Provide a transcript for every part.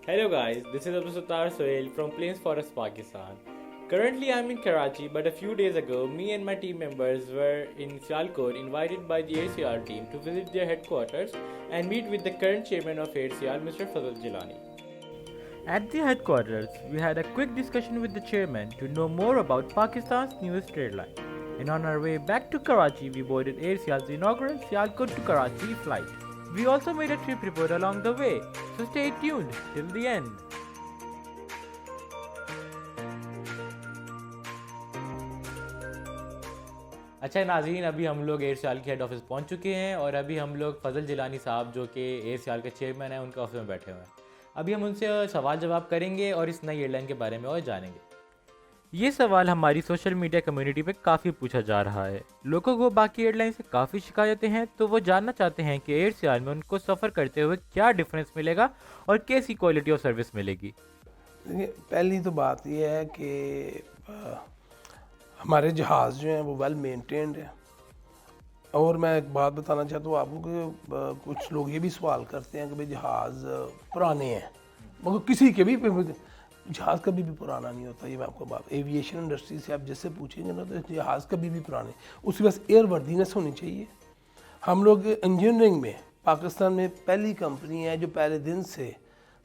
Hello guys, this is Abdul Sattar Sohail from Plains Forest, Pakistan. Currently I'm in Karachi, but a few days ago, me and my team members were in Sialkot invited by the ACR team to visit their headquarters and meet with the current chairman of ACR, Mr. Fazal Jilani. At the headquarters, we had a quick discussion with the chairman to know more about Pakistan's newest trade line. And on our way back to Karachi, we boarded ACR's inaugural Sialkot to Karachi flight. We also made a trip report along the way, so stay tuned till the end. अच्छा नाज़रीन, अभी हम लोग air सियाल के head office पहुंच चुके हैं और अभी हम लोग फ़ज़ल जिलानी साहब जो कि एयर सियाल के चेयरमैन हैं उनके ऑफिस में बैठे हुए हैं। अभी हम उनसे सवाल जवाब करेंगे और इस नई एयरलाइन के बारे में और जानेंगे। ये सवाल हमारी सोशल मीडिया कम्युनिटी पे काफ़ी पूछा जा रहा है। लोगों को बाकी एयरलाइन से काफ़ी शिकायतें हैं, तो वो जानना चाहते हैं कि एयर सियाल में उनको सफ़र करते हुए क्या डिफरेंस मिलेगा और कैसी क्वालिटी ऑफ सर्विस मिलेगी। देखिए, पहली तो बात यह है कि हमारे जहाज़ जो हैं वो वेल मेंटेन्ड है। और मैं एक बात बताना चाहता हूँ आपको कि कुछ लोग ये भी सवाल करते हैं कि भाई जहाज़ पुराने हैं, मगर किसी के भी जहाज़ कभी भी पुराना नहीं होता। ये मैं आपको बात एविएशन इंडस्ट्री से आप जिससे पूछेंगे ना, तो जहाज़ कभी भी पुराने, उसकी बस एयर वर्दीनेस होनी चाहिए। हम लोग इंजीनियरिंग में पाकिस्तान में पहली कंपनी है जो पहले दिन से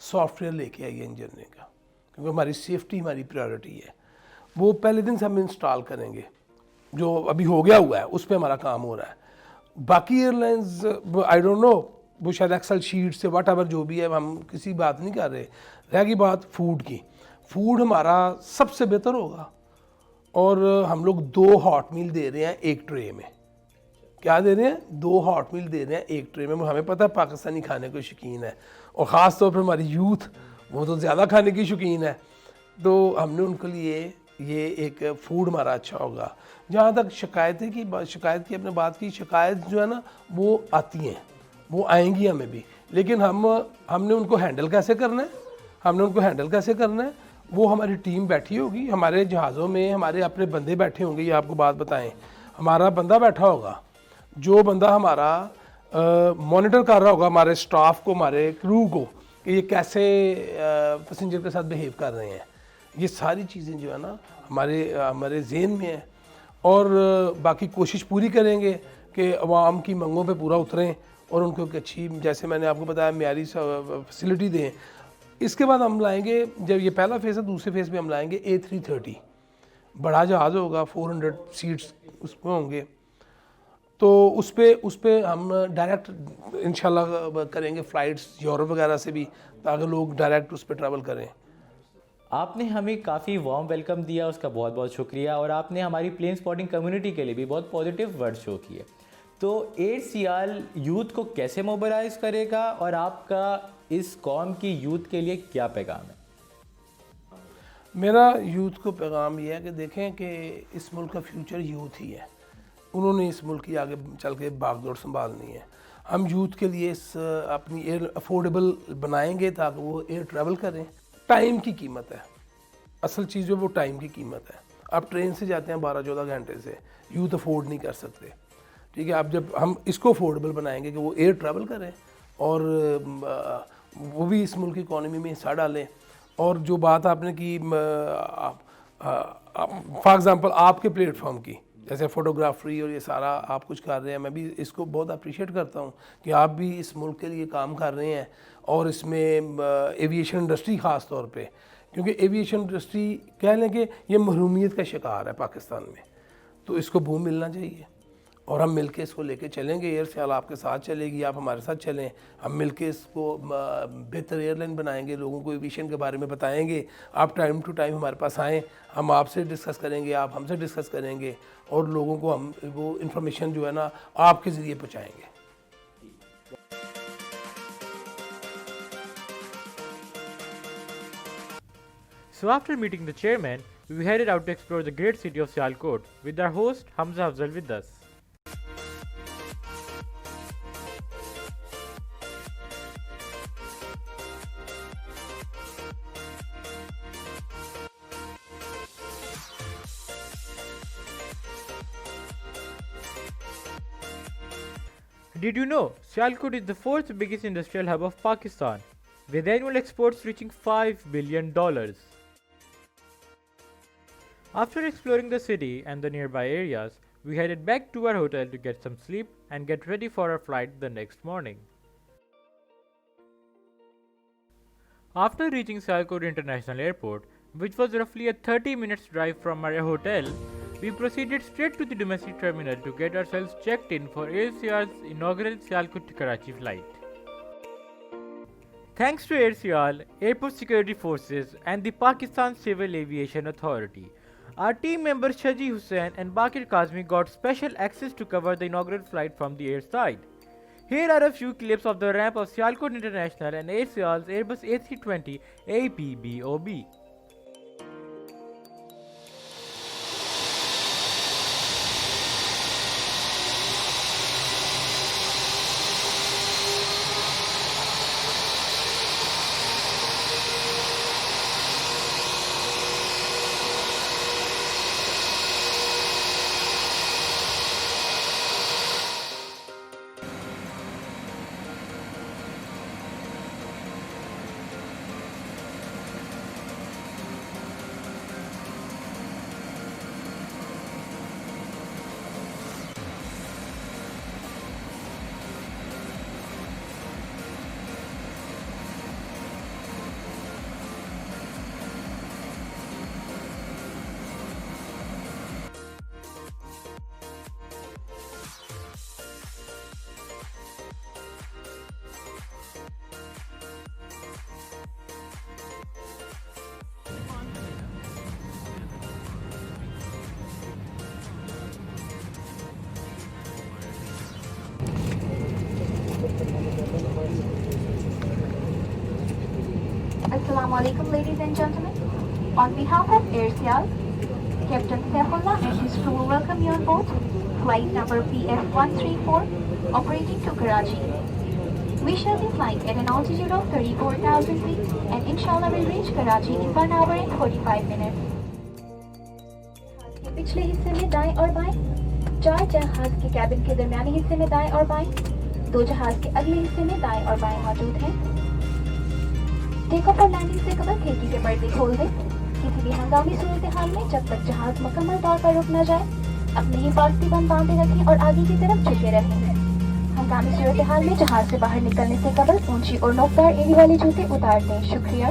सॉफ्टवेयर लेके आई है इंजीनियरिंग का, क्योंकि हमारी सेफ्टी हमारी प्रायोरिटी है। वो पहले दिन से हम इंस्टॉल करेंगे, जो अभी हो गया हुआ है उस पर हमारा काम हो रहा है। बाकी एयरलाइंस आई डोंट नो, वो शायद एक्सेल शीट से वट एवर जो भी है, हम किसी बात नहीं कर रहे। रह गई बात फूड की, फूड हमारा सबसे बेहतर होगा। और हम लोग 2 हॉट मील दे रहे हैं एक ट्रे में। क्या दे रहे हैं? 2 हॉट मील दे रहे हैं एक ट्रे में। हमें पता है पाकिस्तानी खाने को शौकीन है, और ख़ास तौर पर हमारी यूथ वो तो ज़्यादा खाने की शौकीन है। तो हमने उनके लिए ये एक फूड हमारा अच्छा होगा। जहाँ तक शिकायत की आपने बात की, शिकायत जो है ना वो आती हैं, वो आएंगी हमें भी, लेकिन हमने उनको हैंडल कैसे करना है, वो हमारी टीम बैठी होगी। हमारे जहाज़ों में हमारे अपने बंदे बैठे होंगे। ये आपको बात बताएं, हमारा बंदा बैठा होगा, जो बंदा हमारा मॉनिटर कर रहा होगा हमारे स्टाफ को, हमारे क्रू को, कि ये कैसे पैसेंजर के साथ बिहेव कर रहे हैं। ये सारी चीज़ें जो है ना हमारे ज़हन में है। और बाकी कोशिश पूरी करेंगे कि अवाम की मंगों पे पूरा उतरें और उनको एक अच्छी, जैसे मैंने आपको बताया, मियारी फैसिलिटी दें। इसके बाद हम लाएंगे, जब ये पहला फेज़ है, दूसरे फेज़ में हम लाएंगे A330 बड़ा जहाज़ होगा, 400 सीट्स उसमें होंगे। तो उस पर हम डायरेक्ट इंशाल्लाह करेंगे फ़्लाइट्स यूरोप वगैरह से भी, ताकि लोग डायरेक्ट उस पर ट्रैवल करें। आपने हमें काफ़ी वार्म वेलकम दिया, उसका बहुत बहुत शुक्रिया। और आपने हमारी प्लेन स्पॉटिंग कम्युनिटी के लिए भी बहुत पॉजिटिव वर्ड शो किए। तो एयर सियाल यूथ को कैसे मोबिलाइज करेगा और आपका इस कौम की यूथ के लिए क्या पैगाम है? मेरा यूथ को पैगाम यह है कि देखें कि इस मुल्क का फ्यूचर यूथ ही है। उन्होंने इस मुल्क की आगे चल के बागडोर संभालनी है। हम यूथ के लिए अपनी एयर अफोर्डेबल बनाएंगे ताकि वो एयर ट्रैवल करें। टाइम की कीमत है, असल चीज़ जो वो टाइम की कीमत है। आप ट्रेन से जाते हैं 12-14 घंटे से, यूथ अफोर्ड नहीं कर सकते, ठीक है। अब जब हम इसको अफोर्डेबल बनाएंगे कि वो एयर ट्रैवल करें और वो भी इस मुल्क की इकॉनमी में हिस्सा डालें। और जो बात आपने की फॉर एग्ज़ाम्पल आपके प्लेटफॉर्म की, जैसे फ़ोटोग्राफरी और ये सारा आप कुछ कर रहे हैं, मैं भी इसको बहुत अप्रिशिएट करता हूँ कि आप भी इस मुल्क के लिए काम कर रहे हैं। और इसमें एविएशन इंडस्ट्री ख़ास तौर पे, क्योंकि एविएशन इंडस्ट्री कह लें कि ये महरूमियत का शिकार है पाकिस्तान में, तो इसको बूम मिलना चाहिए। और हम मिलके इसको लेके चलेंगे। एयर सियाल आपके साथ चलेगी, आप हमारे साथ चलें। हम मिलके इसको बेहतर एयरलाइन बनाएंगे, लोगों को एविएशन के बारे में बताएंगे। आप टाइम टू टाइम हमारे पास आएँ, हम आपसे डिस्कस करेंगे, आप हमसे डिस्कस करेंगे, और लोगों को हम वो इन्फॉर्मेशन जो है ना आपके ज़रिए पहुँचाएँगे। So after meeting the chairman, we headed out to explore the great city of Sialkot with our host Hamza Afzal with us. Did you know Sialkot is the fourth biggest industrial hub of Pakistan? with annual exports reaching $5 billion. After exploring the city and the nearby areas, we headed back to our hotel to get some sleep and get ready for our flight the next morning. After reaching Sialkot International Airport, which was roughly a 30 minutes drive from our hotel, we proceeded straight to the domestic terminal to get ourselves checked in for AirSeal's inaugural Sialkot to Karachi flight. Thanks to AirSeal, Airport Security Forces and the Pakistan Civil Aviation Authority, our team members Shaji Hussain and Bakir Kazmi got special access to cover the inaugural flight from the airside. Here are a few clips of the ramp of Sialkot International and AirSeal's Airbus A320 APBOB. Assalamu alaikum, ladies and gentlemen. On behalf of AirSeal, Captain Saifullah and his crew will welcome you on board flight number PF134 operating to Karachi. We shall be flying at an altitude of 34,000 feet and inshallah will reach Karachi in 1 hour and 45 minutes. के पिछले हिस्से में दाएं और बाएं, 4 जहाज के cabin के दरमियानी हिस्से में दाएं और बाएं, 2 जहाज के अगले हिस्से में दाएं और बाएं मौजूद हैं। टेक ऑफ और लैंडिंग से कबल खिड़की के पर्दे खोल दें। किसी भी हंगामी सूरत हाल में जब तक जहाज मुकम्मल तौर पर रुक न जाए, अपने हिफाजती बंद बांधे रखें और आगे की तरफ झुके रहें। हंगामी सूरत हाल में जहाज से बाहर निकलने से कबल ऊंची और नोकदार एड़ी वाले जूते उतार दें। शुक्रिया।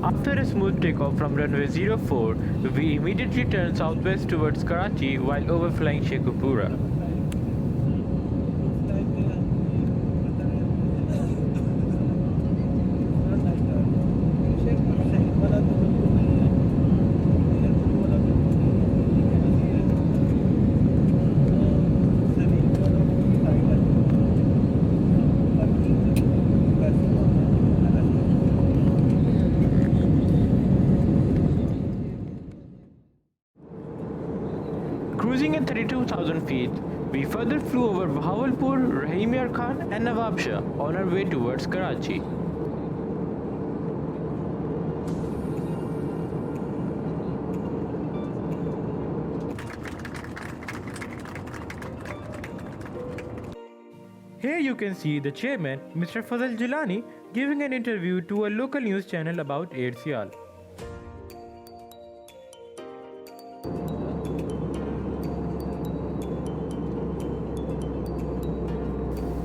After a smooth takeoff from runway 04, we immediately turned southwest towards Karachi while overflying Sheikhupura. Cruising at 32,000 feet, we further flew over Bahawalpur, Rahim Yar Khan and Nawab Shah on our way towards Karachi. Here you can see the chairman, Mr. Fazal Jilani, giving an interview to a local news channel about Air Sial.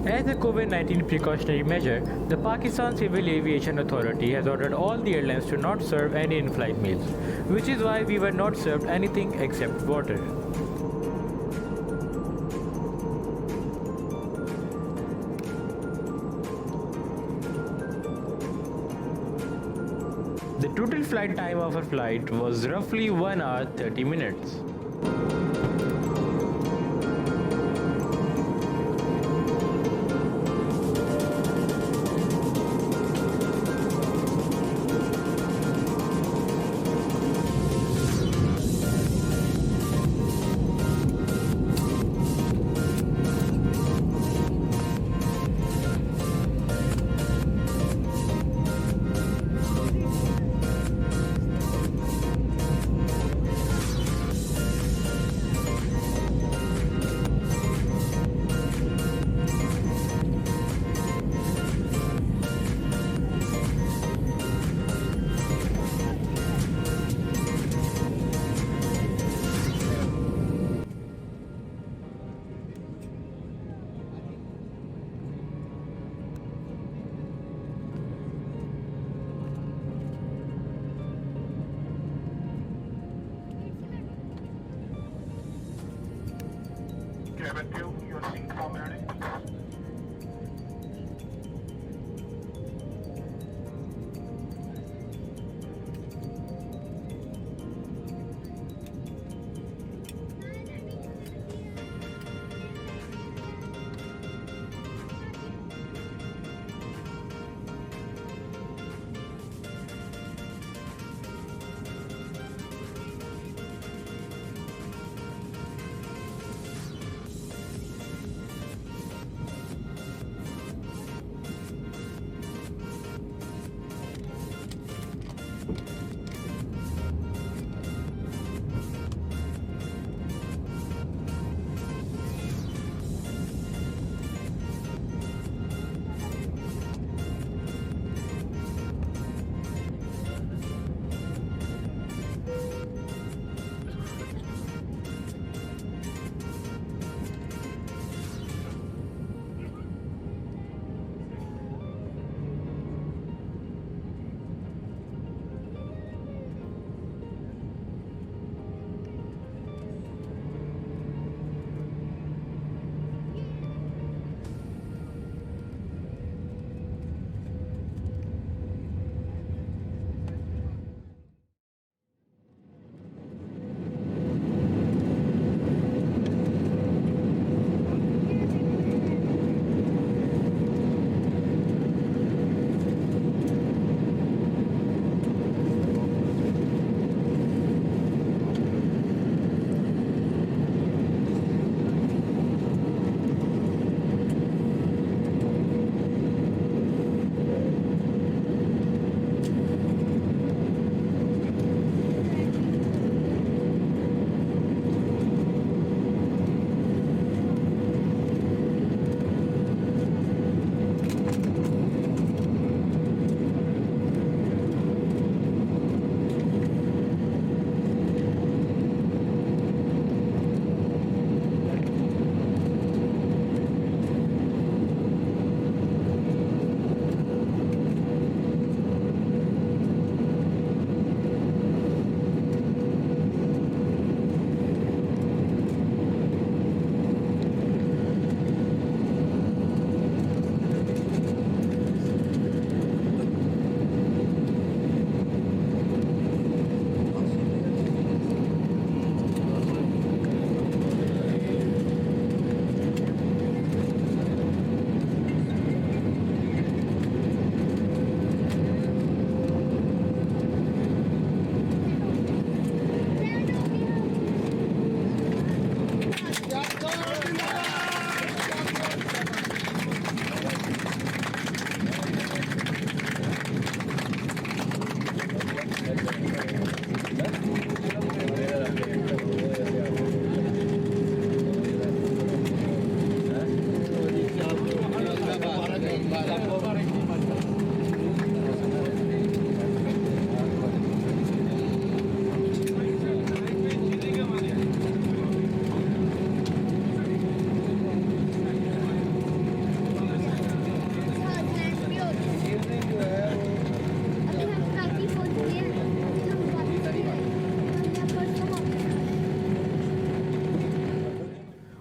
As a COVID-19 precautionary measure, the Pakistan Civil Aviation Authority has ordered all the airlines to not serve any in-flight meals, which is why we were not served anything except water. The total flight time of our flight was roughly 1 hour 30 minutes. Cabin 2, your seat formatting.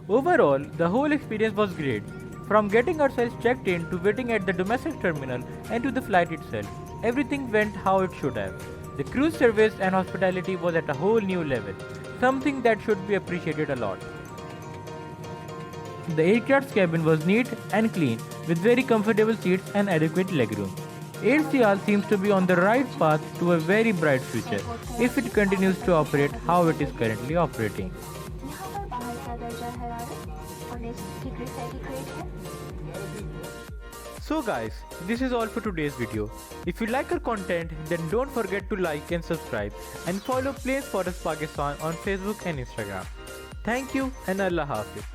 Overall, the whole experience was great. From getting ourselves checked in to waiting at the domestic terminal and to the flight itself, everything went how it should have. The cruise service and hospitality was at a whole new level, something that should be appreciated a lot. The aircraft's cabin was neat and clean with very comfortable seats and adequate legroom. HCL seems to be on the right path to a very bright future if it continues to operate how it is currently operating. यहाँ पर बाहर का दर्जा हरारत 19 degree centigrade है। So guys, this is all for today's video. If you like our content, then don't forget to like and subscribe and follow Planes for Us Pakistan on Facebook and Instagram. Thank you and Allah Hafiz.